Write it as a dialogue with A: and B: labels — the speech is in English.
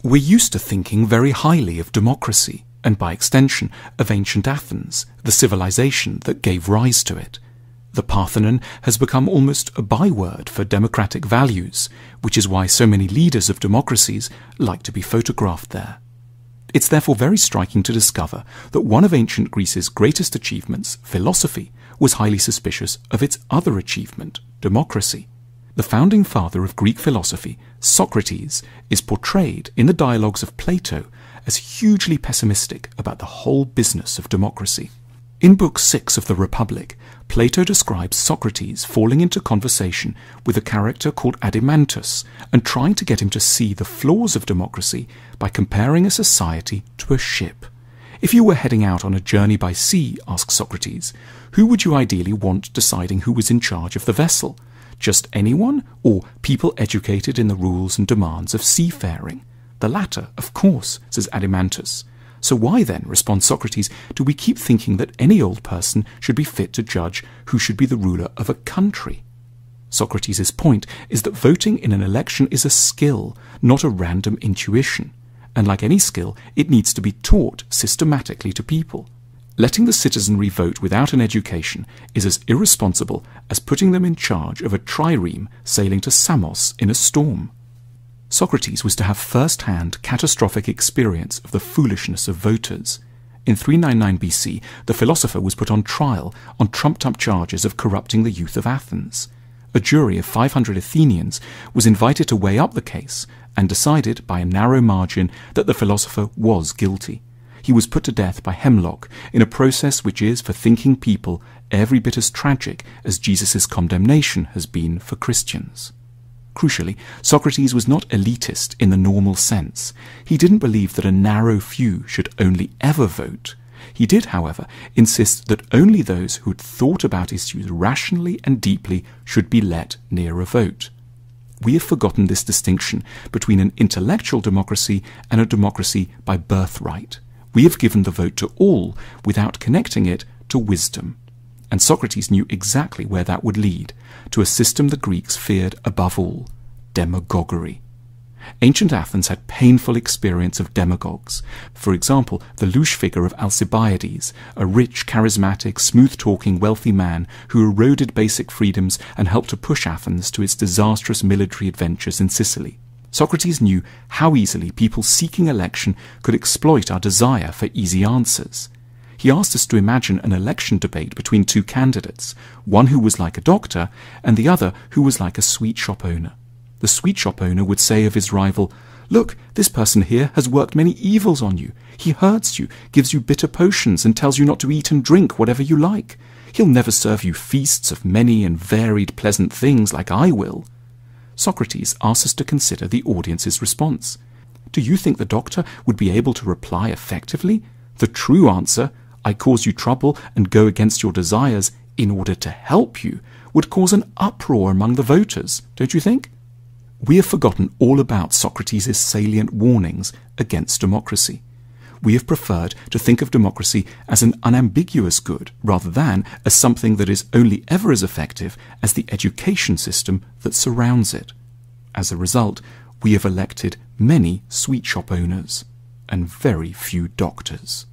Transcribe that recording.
A: We're used to thinking very highly of democracy, and by extension of ancient Athens, the civilization that gave rise to it. The Parthenon has become almost a byword for democratic values, which is why so many leaders of democracies like to be photographed there. It's therefore very striking to discover that one of ancient Greece's greatest achievements, philosophy, was highly suspicious of its other achievement, democracy. The founding father of Greek philosophy, Socrates, is portrayed in the dialogues of Plato as hugely pessimistic about the whole business of democracy. In Book 6 of the Republic, Plato describes Socrates falling into conversation with a character called Adimantus and trying to get him to see the flaws of democracy by comparing a society to a ship. If you were heading out on a journey by sea, asks Socrates, who would you ideally want deciding who was in charge of the vessel? Just anyone, or people educated in the rules and demands of seafaring? The latter, of course, says Adimantus. So why then, responds Socrates, do we keep thinking that any old person should be fit to judge who should be the ruler of a country? Socrates' point is that voting in an election is a skill, not a random intuition. And like any skill, it needs to be taught systematically to people. Letting the citizenry vote without an education is as irresponsible as putting them in charge of a trireme sailing to Samos in a storm. Socrates was to have first-hand catastrophic experience of the foolishness of voters. In 399 BC, the philosopher was put on trial on trumped-up charges of corrupting the youth of Athens. A jury of 500 Athenians was invited to weigh up the case and decided by a narrow margin that the philosopher was guilty. He was put to death by hemlock in a process which is, for thinking people, every bit as tragic as Jesus' condemnation has been for Christians. Crucially, Socrates was not elitist in the normal sense. He didn't believe that a narrow few should only ever vote. He did, however, insist that only those who had thought about issues rationally and deeply should be let near a vote. We have forgotten this distinction between an intellectual democracy and a democracy by birthright. We have given the vote to all without connecting it to wisdom. And Socrates knew exactly where that would lead, to a system the Greeks feared above all, demagoguery. Ancient Athens had painful experience of demagogues. For example, the louche figure of Alcibiades, a rich, charismatic, smooth-talking, wealthy man who eroded basic freedoms and helped to push Athens to its disastrous military adventures in Sicily. Socrates knew how easily people seeking election could exploit our desire for easy answers. He asked us to imagine an election debate between two candidates, one who was like a doctor and the other who was like a sweet shop owner. The sweet shop owner would say of his rival, "Look, this person here has worked many evils on you. He hurts you, gives you bitter potions, and tells you not to eat and drink whatever you like. He'll never serve you feasts of many and varied pleasant things like I will." Socrates asks us to consider the audience's response. Do you think the doctor would be able to reply effectively? The true answer, "I cause you trouble and go against your desires in order to help you," would cause an uproar among the voters, don't you think? We have forgotten all about Socrates' salient warnings against democracy. We have preferred to think of democracy as an unambiguous good rather than as something that is only ever as effective as the education system that surrounds it. As a result, we have elected many sweet shop owners and very few doctors.